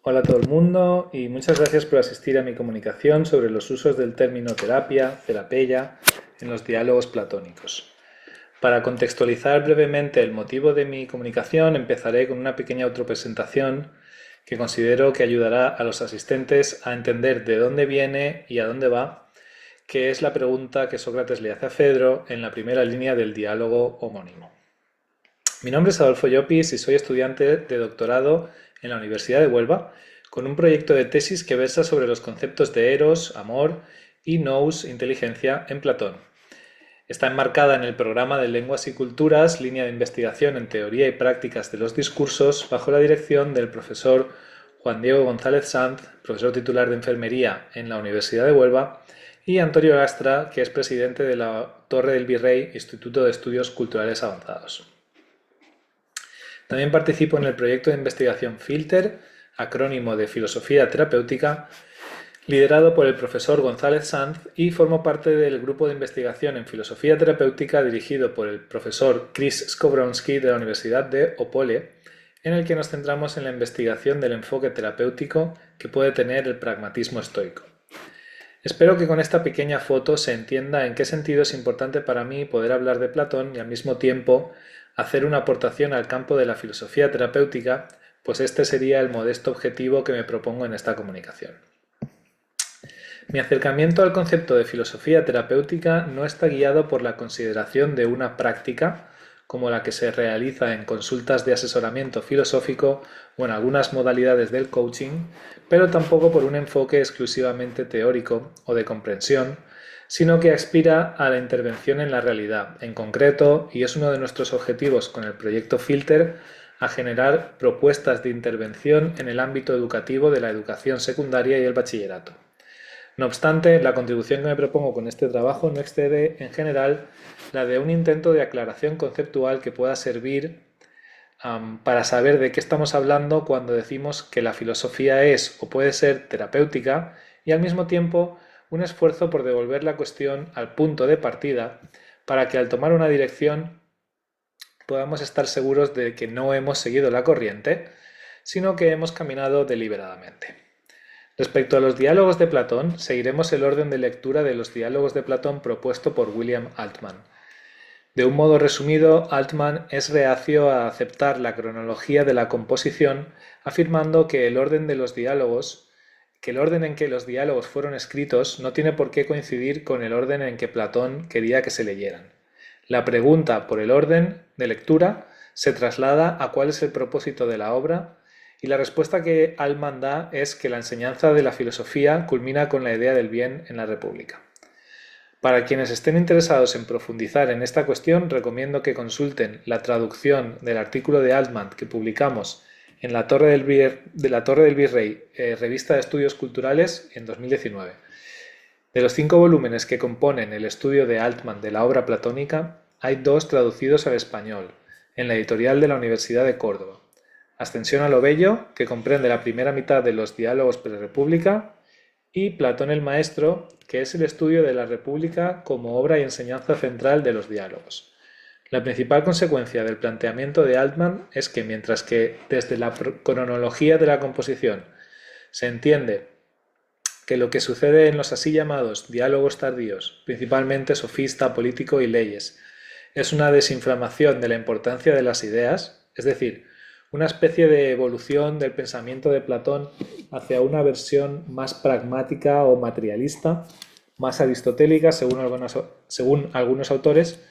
Hola a todo el mundo y muchas gracias por asistir a mi comunicación sobre los usos del término terapia, terapeia, en los diálogos platónicos. Para contextualizar brevemente el motivo de mi comunicación, empezaré con una pequeña autopresentación que considero que ayudará a los asistentes a entender de dónde viene y a dónde va, que es la pregunta que Sócrates le hace a Fedro en la primera línea del diálogo homónimo. Mi nombre es Adolfo Llopis y soy estudiante de doctorado en la Universidad de Huelva con un proyecto de tesis que versa sobre los conceptos de eros, amor y nous, inteligencia, en Platón. Está enmarcada en el programa de Lenguas y Culturas, línea de investigación en teoría y prácticas de los discursos, bajo la dirección del profesor Juan Diego González Sanz, profesor titular de Enfermería en la Universidad de Huelva, y Antonio Lastra, que es presidente de la Torre del Virrey, Instituto de Estudios Culturales Avanzados. También participo en el proyecto de investigación FILTER, acrónimo de Filosofía Terapéutica, liderado por el profesor González Sanz, y formo parte del grupo de investigación en Filosofía Terapéutica dirigido por el profesor Chris Skobronsky de la Universidad de Opole, en el que nos centramos en la investigación del enfoque terapéutico que puede tener el pragmatismo estoico. Espero que con esta pequeña foto se entienda en qué sentido es importante para mí poder hablar de Platón y al mismo tiempo hacer una aportación al campo de la filosofía terapéutica, pues este sería el modesto objetivo que me propongo en esta comunicación. Mi acercamiento al concepto de filosofía terapéutica no está guiado por la consideración de una práctica, como la que se realiza en consultas de asesoramiento filosófico o en algunas modalidades del coaching, pero tampoco por un enfoque exclusivamente teórico o de comprensión, sino que aspira a la intervención en la realidad, en concreto, y es uno de nuestros objetivos con el proyecto Filter, a generar propuestas de intervención en el ámbito educativo de la educación secundaria y el bachillerato. No obstante, la contribución que me propongo con este trabajo no excede, en general, la de un intento de aclaración conceptual que pueda servir para saber de qué estamos hablando cuando decimos que la filosofía es o puede ser terapéutica y al mismo tiempo un esfuerzo por devolver la cuestión al punto de partida para que al tomar una dirección podamos estar seguros de que no hemos seguido la corriente, sino que hemos caminado deliberadamente. Respecto a los diálogos de Platón, seguiremos el orden de lectura de los diálogos de Platón propuesto por William Altman. De un modo resumido, Altman es reacio a aceptar la cronología de la composición, afirmando que el orden en que los diálogos fueron escritos no tiene por qué coincidir con el orden en que Platón quería que se leyeran. La pregunta por el orden de lectura se traslada a cuál es el propósito de la obra, y la respuesta que Altman da es que la enseñanza de la filosofía culmina con la idea del bien en la República. Para quienes estén interesados en profundizar en esta cuestión, recomiendo que consulten la traducción del artículo de Altman que publicamos en la Torre del Virrey, Revista de Estudios Culturales, en 2019. De los 5 volúmenes que componen el estudio de Altman de la obra platónica, hay 2 traducidos al español, en la editorial de la Universidad de Córdoba. Ascensión a lo Bello, que comprende la primera mitad de los diálogos pre-república, y Platón el Maestro, que es el estudio de la República como obra y enseñanza central de los diálogos. La principal consecuencia del planteamiento de Altman es que mientras que desde la cronología de la composición se entiende que lo que sucede en los así llamados diálogos tardíos, principalmente sofista, político y leyes, es una desinflamación de la importancia de las ideas, es decir, una especie de evolución del pensamiento de Platón hacia una versión más pragmática o materialista, más aristotélica según algunos autores.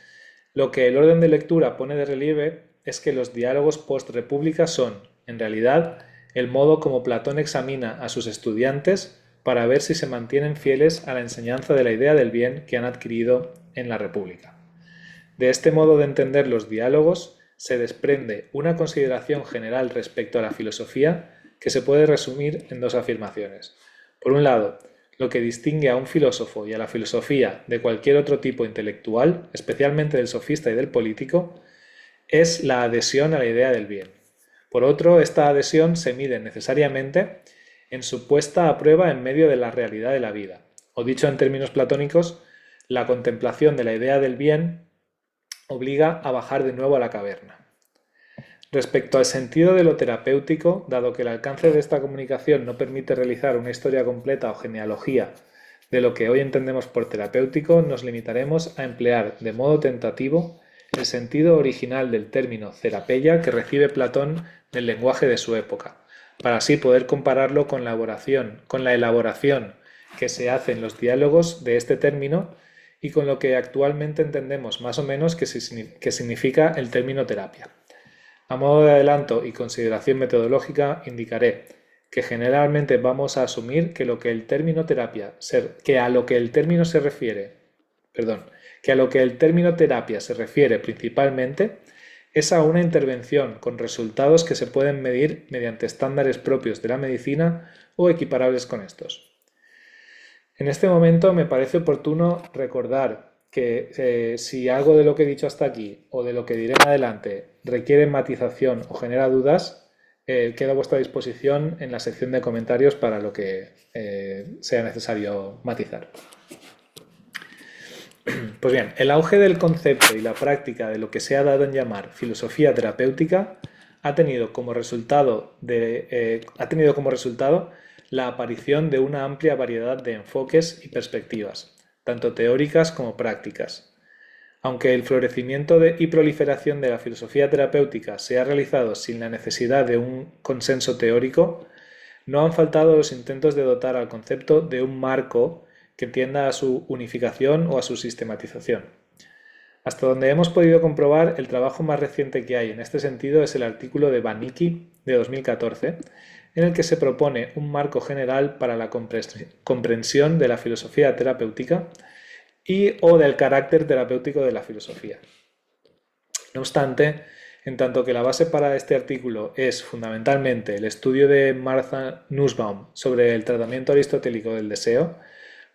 Lo que el orden de lectura pone de relieve es que los diálogos post-república son, en realidad, el modo como Platón examina a sus estudiantes para ver si se mantienen fieles a la enseñanza de la idea del bien que han adquirido en la República. De este modo de entender los diálogos se desprende una consideración general respecto a la filosofía que se puede resumir en 2 afirmaciones. Por un lado, lo que distingue a un filósofo y a la filosofía de cualquier otro tipo intelectual, especialmente del sofista y del político, es la adhesión a la idea del bien. Por otro, esta adhesión se mide necesariamente en su puesta a prueba en medio de la realidad de la vida, o dicho en términos platónicos, la contemplación de la idea del bien obliga a bajar de nuevo a la caverna. Respecto al sentido de lo terapéutico, dado que el alcance de esta comunicación no permite realizar una historia completa o genealogía de lo que hoy entendemos por terapéutico, nos limitaremos a emplear de modo tentativo el sentido original del término therapeia que recibe Platón del lenguaje de su época, para así poder compararlo con la elaboración que se hace en los diálogos de este término y con lo que actualmente entendemos más o menos que significa el término terapia. A modo de adelanto y consideración metodológica, indicaré que generalmente vamos a asumir que a lo que el término terapia se refiere principalmente es a una intervención con resultados que se pueden medir mediante estándares propios de la medicina o equiparables con estos. En este momento me parece oportuno recordar que si algo de lo que he dicho hasta aquí o de lo que diré en adelante requiere matización o genera dudas, quedo a vuestra disposición en la sección de comentarios para lo que sea necesario matizar. Pues bien, el auge del concepto y la práctica de lo que se ha dado en llamar filosofía terapéutica ha tenido como resultado la aparición de una amplia variedad de enfoques y perspectivas, tanto teóricas como prácticas. Aunque el florecimiento y proliferación de la filosofía terapéutica se ha realizado sin la necesidad de un consenso teórico, no han faltado los intentos de dotar al concepto de un marco que tienda a su unificación o a su sistematización. Hasta donde hemos podido comprobar, el trabajo más reciente que hay en este sentido es el artículo de Vanicki de 2014, en el que se propone un marco general para la comprensión de la filosofía terapéutica o del carácter terapéutico de la filosofía. No obstante, en tanto que la base para este artículo es fundamentalmente el estudio de Martha Nussbaum sobre el tratamiento aristotélico del deseo,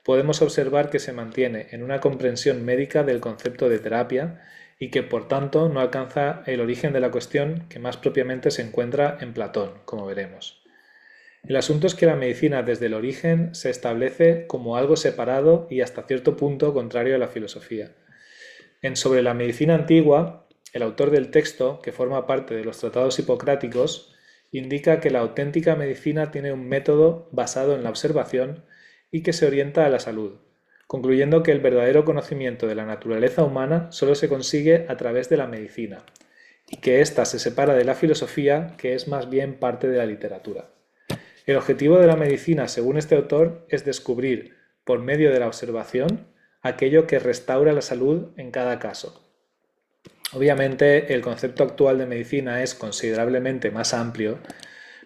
podemos observar que se mantiene en una comprensión médica del concepto de terapia y que por tanto no alcanza el origen de la cuestión que más propiamente se encuentra en Platón, como veremos. El asunto es que la medicina desde el origen se establece como algo separado y hasta cierto punto contrario a la filosofía. Sobre la medicina antigua, el autor del texto, que forma parte de los tratados hipocráticos, indica que la auténtica medicina tiene un método basado en la observación y que se orienta a la salud, concluyendo que el verdadero conocimiento de la naturaleza humana solo se consigue a través de la medicina, y que ésta se separa de la filosofía, que es más bien parte de la literatura. El objetivo de la medicina, según este autor, es descubrir, por medio de la observación, aquello que restaura la salud en cada caso. Obviamente, el concepto actual de medicina es considerablemente más amplio,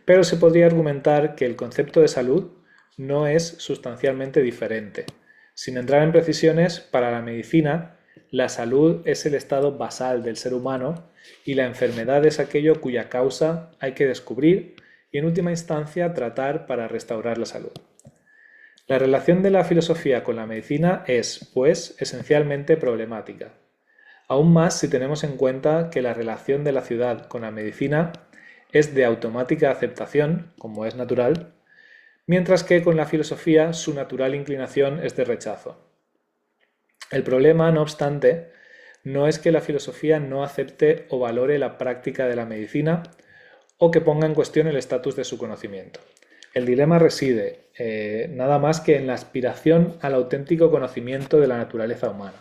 pero se podría argumentar que el concepto de salud no es sustancialmente diferente. Sin entrar en precisiones, para la medicina, la salud es el estado basal del ser humano y la enfermedad es aquello cuya causa hay que descubrir y en última instancia tratar para restaurar la salud. La relación de la filosofía con la medicina es, pues, esencialmente problemática. Aún más si tenemos en cuenta que la relación de la ciudad con la medicina es de automática aceptación, como es natural, mientras que con la filosofía su natural inclinación es de rechazo. El problema, no obstante, no es que la filosofía no acepte o valore la práctica de la medicina o que ponga en cuestión el estatus de su conocimiento. El dilema reside nada más que en la aspiración al auténtico conocimiento de la naturaleza humana.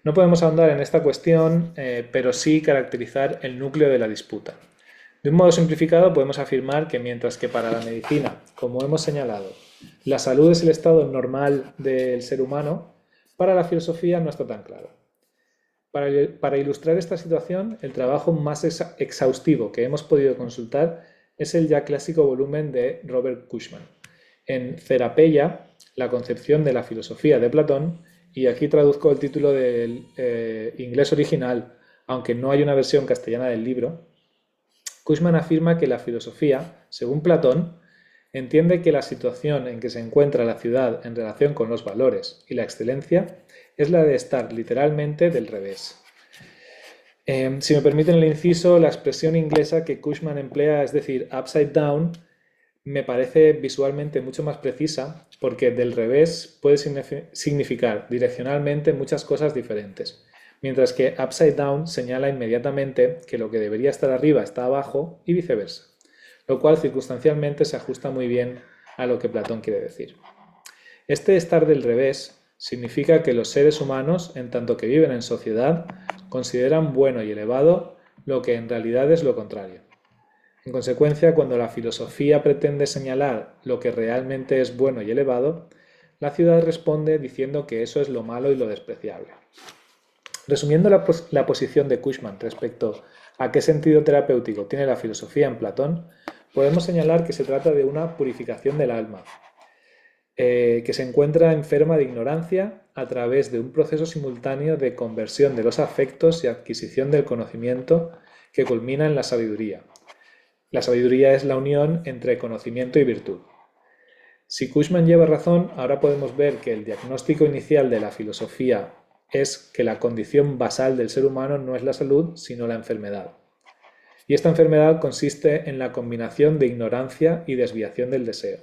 No podemos ahondar en esta cuestión, pero sí caracterizar el núcleo de la disputa. De un modo simplificado podemos afirmar que mientras que para la medicina, como hemos señalado, la salud es el estado normal del ser humano, para la filosofía no está tan claro. Para ilustrar esta situación, el trabajo más exhaustivo que hemos podido consultar es el ya clásico volumen de Robert Cushman. En Therapeia, la concepción de la filosofía de Platón, y aquí traduzco el título del inglés original, aunque no hay una versión castellana del libro, Cushman afirma que la filosofía, según Platón, entiende que la situación en que se encuentra la ciudad en relación con los valores y la excelencia es la de estar literalmente del revés. Si me permiten el inciso, la expresión inglesa que Cushman emplea, es decir, upside down, me parece visualmente mucho más precisa porque del revés puede significar direccionalmente muchas cosas diferentes. mientras que upside down señala inmediatamente que lo que debería estar arriba está abajo y viceversa, lo cual circunstancialmente se ajusta muy bien a lo que Platón quiere decir. Este estar del revés significa que los seres humanos, en tanto que viven en sociedad, consideran bueno y elevado lo que en realidad es lo contrario. En consecuencia, cuando la filosofía pretende señalar lo que realmente es bueno y elevado, la ciudad responde diciendo que eso es lo malo y lo despreciable. Resumiendo la posición de Cushman respecto a qué sentido terapéutico tiene la filosofía en Platón, podemos señalar que se trata de una purificación del alma, que se encuentra enferma de ignorancia a través de un proceso simultáneo de conversión de los afectos y adquisición del conocimiento que culmina en la sabiduría. La sabiduría es la unión entre conocimiento y virtud. Si Cushman lleva razón, ahora podemos ver que el diagnóstico inicial de la filosofía es que la condición basal del ser humano no es la salud, sino la enfermedad. Y esta enfermedad consiste en la combinación de ignorancia y desviación del deseo.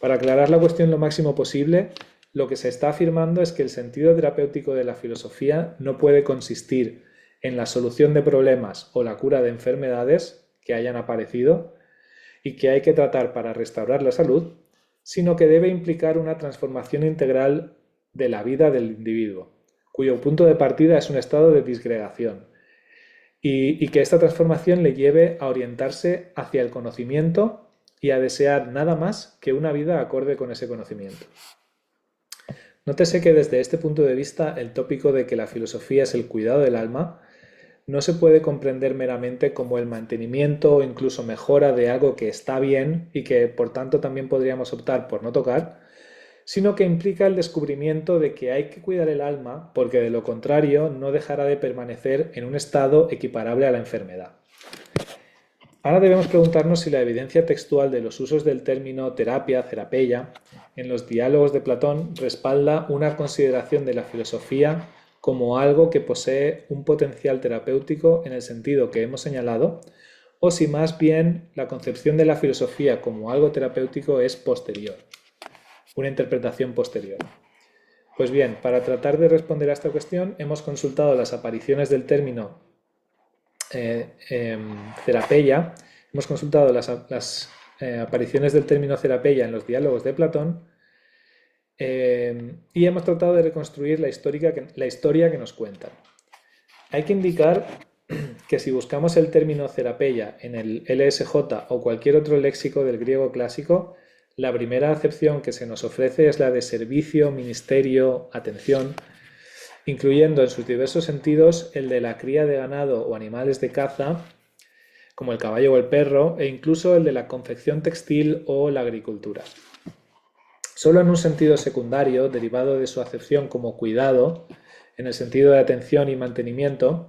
Para aclarar la cuestión lo máximo posible, lo que se está afirmando es que el sentido terapéutico de la filosofía no puede consistir en la solución de problemas o la cura de enfermedades que hayan aparecido y que hay que tratar para restaurar la salud, sino que debe implicar una transformación integral de la vida del individuo, cuyo punto de partida es un estado de disgregación, y que esta transformación le lleve a orientarse hacia el conocimiento y a desear nada más que una vida acorde con ese conocimiento. Nótese que desde este punto de vista el tópico de que la filosofía es el cuidado del alma no se puede comprender meramente como el mantenimiento o incluso mejora de algo que está bien y que por tanto también podríamos optar por no tocar, sino que implica el descubrimiento de que hay que cuidar el alma porque de lo contrario no dejará de permanecer en un estado equiparable a la enfermedad. Ahora debemos preguntarnos si la evidencia textual de los usos del término terapia, therapeia, en los diálogos de Platón respalda una consideración de la filosofía como algo que posee un potencial terapéutico en el sentido que hemos señalado, o si más bien la concepción de la filosofía como algo terapéutico es posterior, una interpretación posterior. Pues bien, para tratar de responder a esta cuestión hemos consultado las apariciones del término therapeia, hemos consultado las apariciones del término therapeia en los diálogos de Platón y hemos tratado de reconstruir la historia que nos cuentan. Hay que indicar que si buscamos el término therapeia en el LSJ o cualquier otro léxico del griego clásico, la primera acepción que se nos ofrece es la de servicio, ministerio, atención, incluyendo en sus diversos sentidos el de la cría de ganado o animales de caza, como el caballo o el perro, e incluso el de la confección textil o la agricultura. Solo en un sentido secundario, derivado de su acepción como cuidado, en el sentido de atención y mantenimiento,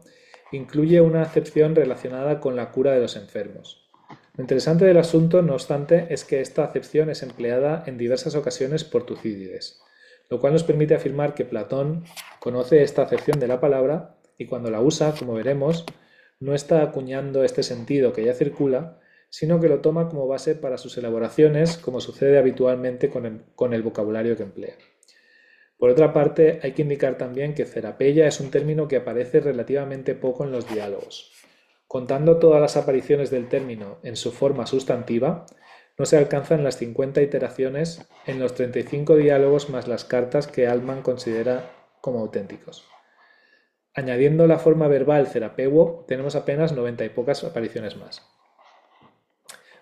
incluye una acepción relacionada con la cura de los enfermos. Lo interesante del asunto, no obstante, es que esta acepción es empleada en diversas ocasiones por Tucídides, lo cual nos permite afirmar que Platón conoce esta acepción de la palabra y cuando la usa, como veremos, no está acuñando este sentido que ya circula, sino que lo toma como base para sus elaboraciones, como sucede habitualmente con el vocabulario que emplea. Por otra parte, hay que indicar también que therapeia es un término que aparece relativamente poco en los diálogos. Contando todas las apariciones del término en su forma sustantiva, no se alcanzan las 50 iteraciones en los 35 diálogos más las cartas que Altman considera como auténticos. Añadiendo la forma verbal therapeuo, tenemos apenas 90 y pocas apariciones más.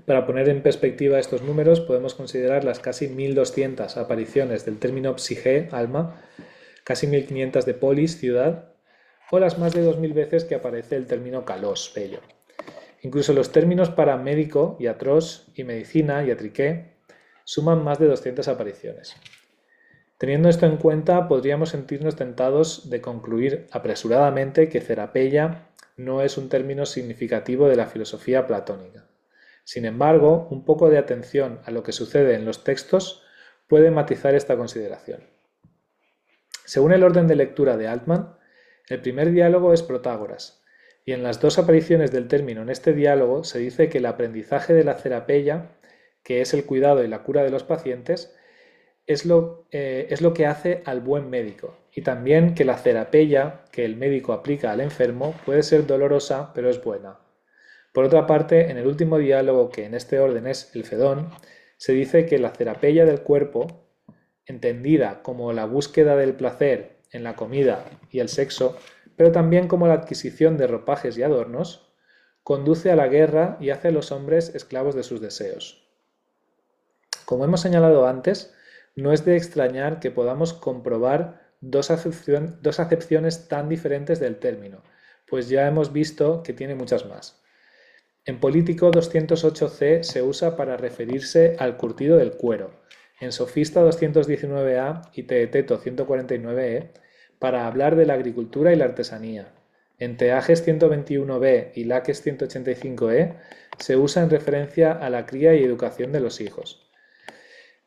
Para poner en perspectiva estos números, podemos considerar las casi 1200 apariciones del término psique, alma, casi 1500 de polis, ciudad, o las más de 2000 veces que aparece el término kalos, bello. Incluso los términos para médico, iatros, y medicina, iatriqué, suman más de 200 apariciones. Teniendo esto en cuenta, podríamos sentirnos tentados de concluir apresuradamente que therapeia no es un término significativo de la filosofía platónica. Sin embargo, un poco de atención a lo que sucede en los textos puede matizar esta consideración. Según el orden de lectura de Altman, el primer diálogo es Protágoras, y en las dos apariciones del término en este diálogo se dice que el aprendizaje de la therapeia, que es el cuidado y la cura de los pacientes, es lo que hace al buen médico, y también que la cerapeia que el médico aplica al enfermo puede ser dolorosa, pero es buena. Por otra parte, en el último diálogo, que en este orden es el Fedón, se dice que la cerapeia del cuerpo, entendida como la búsqueda del placer en la comida y el sexo, pero también como la adquisición de ropajes y adornos, conduce a la guerra y hace a los hombres esclavos de sus deseos. Como hemos señalado antes, no es de extrañar que podamos comprobar dos acepciones tan diferentes del término, pues ya hemos visto que tiene muchas más. En Político 208c se usa para referirse al curtido del cuero, en Sofista 219a y Teeteto 149e para hablar de la agricultura y la artesanía. En Teages 121b y Laques 185e se usa en referencia a la cría y educación de los hijos.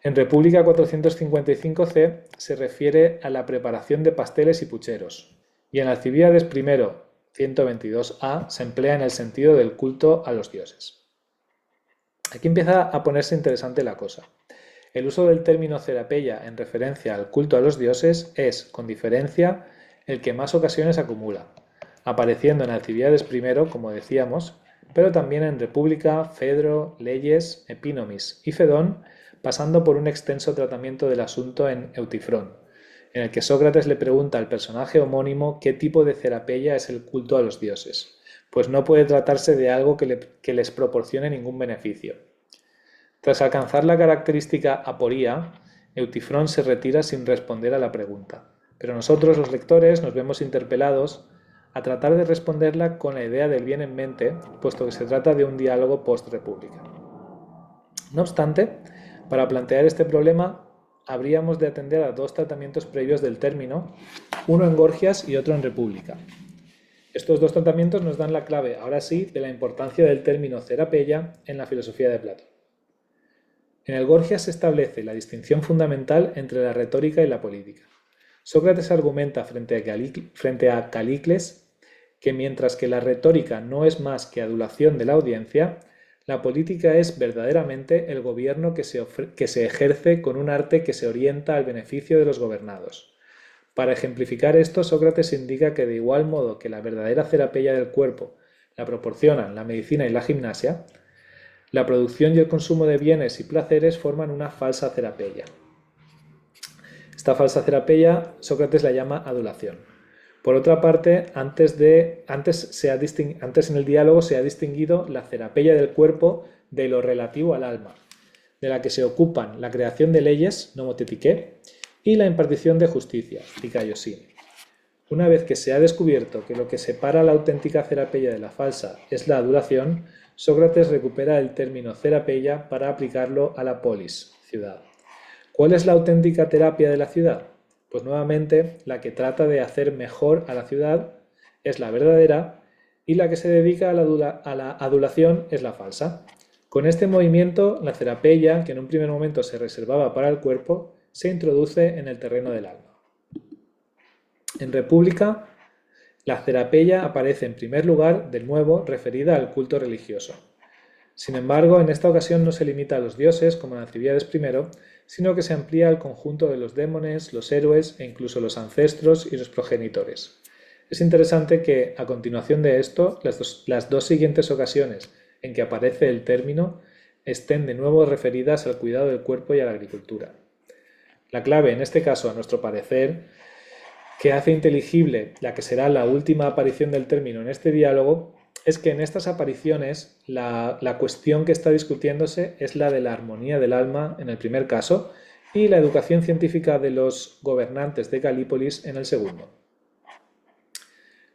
En República 455c se refiere a la preparación de pasteles y pucheros. Y en Alcibíades I 122a se emplea en el sentido del culto a los dioses. Aquí empieza a ponerse interesante la cosa. El uso del término cerapeia en referencia al culto a los dioses es, con diferencia, el que más ocasiones acumula, apareciendo en Alcibíades I, como decíamos, pero también en República, Fedro, Leyes, Epinomis y Fedón, pasando por un extenso tratamiento del asunto en Eutifrón, en el que Sócrates le pregunta al personaje homónimo qué tipo de cerapeia es el culto a los dioses, pues no puede tratarse de algo que les proporcione ningún beneficio. Tras alcanzar la característica aporía, Eutifrón se retira sin responder a la pregunta, pero nosotros, los lectores, nos vemos interpelados a tratar de responderla con la idea del bien en mente, puesto que se trata de un diálogo post-república. No obstante, para plantear este problema, habríamos de atender a dos tratamientos previos del término, uno en Gorgias y otro en República. Estos dos tratamientos nos dan la clave, ahora sí, de la importancia del término cerapeia en la filosofía de Platón. En el Gorgias se establece la distinción fundamental entre la retórica y la política. Sócrates argumenta frente a Calicles que mientras que la retórica no es más que adulación de la audiencia, la política es verdaderamente el gobierno que se ejerce con un arte que se orienta al beneficio de los gobernados. Para ejemplificar esto, Sócrates indica que de igual modo que la verdadera cerapeia del cuerpo la proporcionan la medicina y la gimnasia, la producción y el consumo de bienes y placeres forman una falsa cerapeia. Esta falsa cerapeia Sócrates la llama adulación. Por otra parte, antes en el diálogo se ha distinguido la cerapeia del cuerpo de lo relativo al alma, de la que se ocupan la creación de leyes, nomotetiqué, y la impartición de justicia, dikaiosine. Una vez que se ha descubierto que lo que separa la auténtica cerapeia de la falsa es la adulación, Sócrates recupera el término cerapeia para aplicarlo a la polis, ciudad. ¿Cuál es la auténtica terapia de la ciudad? Pues nuevamente, la que trata de hacer mejor a la ciudad es la verdadera y la que se dedica a la adulación es la falsa. Con este movimiento, la cerapeia, que en un primer momento se reservaba para el cuerpo, se introduce en el terreno del alma. En República, la cerapeia aparece en primer lugar, de nuevo, referida al culto religioso. Sin embargo, en esta ocasión no se limita a los dioses, como en Alcibíades I, sino que se amplía al conjunto de los démones, los héroes e incluso los ancestros y los progenitores. Es interesante que, a continuación de esto, las dos siguientes ocasiones en que aparece el término estén de nuevo referidas al cuidado del cuerpo y a la agricultura. La clave, en este caso, a nuestro parecer, que hace inteligible la que será la última aparición del término en este diálogo, es que en estas apariciones la cuestión que está discutiéndose es la de la armonía del alma en el primer caso y la educación científica de los gobernantes de Galípolis en el segundo.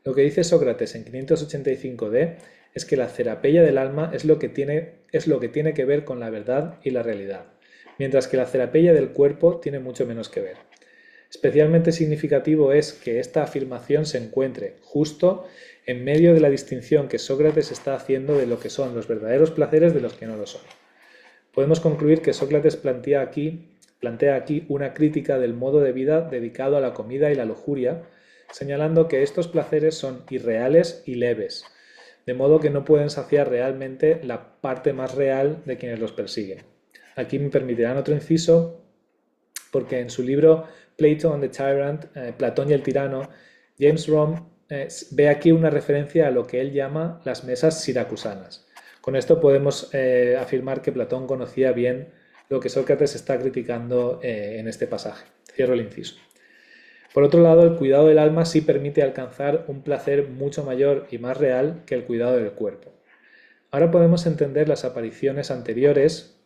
Lo que dice Sócrates en 585d es que la cerapeia del alma es lo que tiene que ver con la verdad y la realidad, mientras que la cerapeia del cuerpo tiene mucho menos que ver. Especialmente significativo es que esta afirmación se encuentre justo en medio de la distinción que Sócrates está haciendo de lo que son los verdaderos placeres de los que no lo son. Podemos concluir que Sócrates plantea aquí una crítica del modo de vida dedicado a la comida y la lujuria, señalando que estos placeres son irreales y leves, de modo que no pueden saciar realmente la parte más real de quienes los persiguen. Aquí me permitirán otro inciso, porque en su libro Plato and the Tyrant, Platón y el tirano, James Romm ve aquí una referencia a lo que él llama las mesas siracusanas. Con esto podemos afirmar que Platón conocía bien lo que Sócrates está criticando en este pasaje. Cierro el inciso. Por otro lado, el cuidado del alma sí permite alcanzar un placer mucho mayor y más real que el cuidado del cuerpo. Ahora podemos entender las apariciones anteriores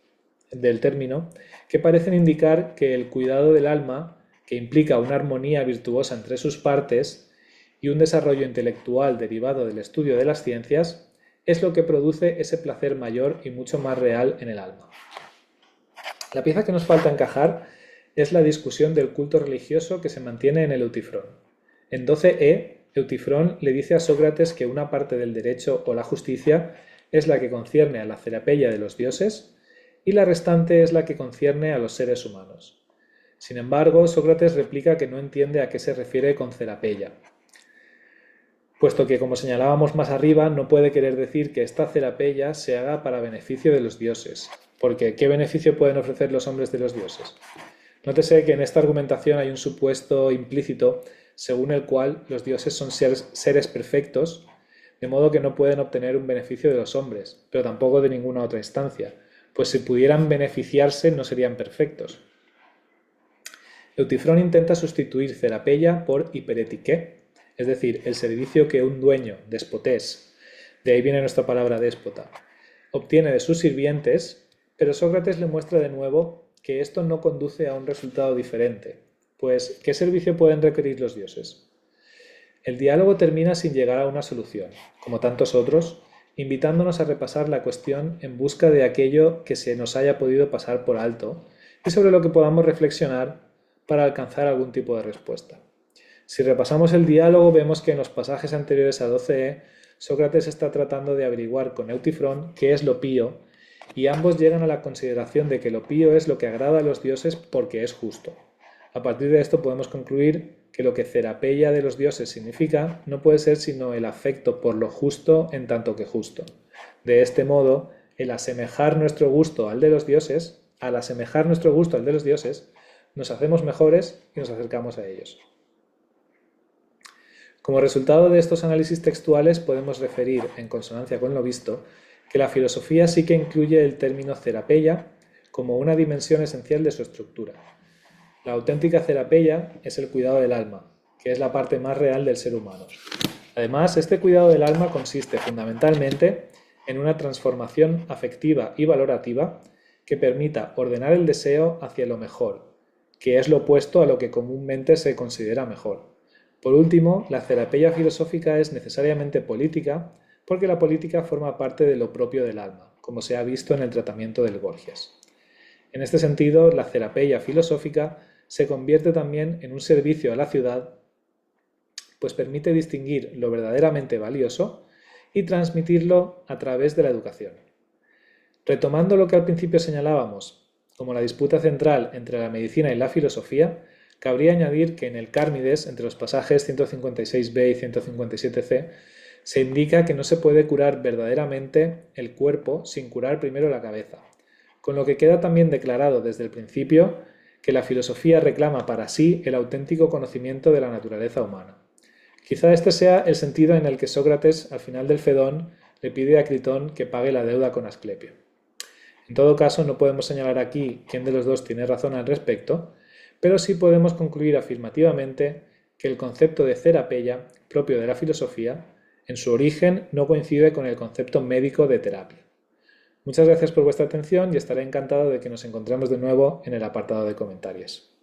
del término que parecen indicar que el cuidado del alma, que implica una armonía virtuosa entre sus partes y un desarrollo intelectual derivado del estudio de las ciencias, es lo que produce ese placer mayor y mucho más real en el alma. La pieza que nos falta encajar es la discusión del culto religioso que se mantiene en el Eutifrón. En 12e, Eutifrón le dice a Sócrates que una parte del derecho o la justicia es la que concierne a la cerapeia de los dioses y la restante es la que concierne a los seres humanos. Sin embargo, Sócrates replica que no entiende a qué se refiere con cerapeia, puesto que, como señalábamos más arriba, no puede querer decir que esta cerapeia se haga para beneficio de los dioses, porque ¿qué beneficio pueden ofrecer los hombres de los dioses? Nótese que en esta argumentación hay un supuesto implícito según el cual los dioses son seres perfectos, de modo que no pueden obtener un beneficio de los hombres, pero tampoco de ninguna otra instancia, pues si pudieran beneficiarse no serían perfectos. Eutifrón intenta sustituir cerapeia por hiperetiqué, es decir, el servicio que un dueño, despotés, de ahí viene nuestra palabra déspota, obtiene de sus sirvientes, pero Sócrates le muestra de nuevo que esto no conduce a un resultado diferente, pues ¿qué servicio pueden requerir los dioses? El diálogo termina sin llegar a una solución, como tantos otros, invitándonos a repasar la cuestión en busca de aquello que se nos haya podido pasar por alto y sobre lo que podamos reflexionar para alcanzar algún tipo de respuesta. Si repasamos el diálogo, vemos que en los pasajes anteriores a 12e, Sócrates está tratando de averiguar con Eutifrón qué es lo pío, y ambos llegan a la consideración de que lo pío es lo que agrada a los dioses porque es justo. A partir de esto podemos concluir que lo que cerapeia de los dioses significa no puede ser sino el afecto por lo justo en tanto que justo. De este modo, al asemejar nuestro gusto al de los dioses, nos hacemos mejores y nos acercamos a ellos. Como resultado de estos análisis textuales podemos referir, en consonancia con lo visto, que la filosofía sí que incluye el término cerapeia como una dimensión esencial de su estructura. La auténtica cerapeia es el cuidado del alma, que es la parte más real del ser humano. Además, este cuidado del alma consiste fundamentalmente en una transformación afectiva y valorativa que permita ordenar el deseo hacia lo mejor, que es lo opuesto a lo que comúnmente se considera mejor. Por último, la cerapeia filosófica es necesariamente política porque la política forma parte de lo propio del alma, como se ha visto en el tratamiento del Gorgias. En este sentido, la cerapeia filosófica se convierte también en un servicio a la ciudad, pues permite distinguir lo verdaderamente valioso y transmitirlo a través de la educación. Retomando lo que al principio señalábamos como la disputa central entre la medicina y la filosofía, cabría añadir que en el Cármides, entre los pasajes 156b y 157c, se indica que no se puede curar verdaderamente el cuerpo sin curar primero la cabeza, con lo que queda también declarado desde el principio que la filosofía reclama para sí el auténtico conocimiento de la naturaleza humana. Quizá este sea el sentido en el que Sócrates, al final del Fedón, le pide a Critón que pague la deuda con Asclepio. En todo caso, no podemos señalar aquí quién de los dos tiene razón al respecto, pero sí podemos concluir afirmativamente que el concepto de cerapeia, propio de la filosofía, en su origen no coincide con el concepto médico de terapia. Muchas gracias por vuestra atención y estaré encantado de que nos encontremos de nuevo en el apartado de comentarios.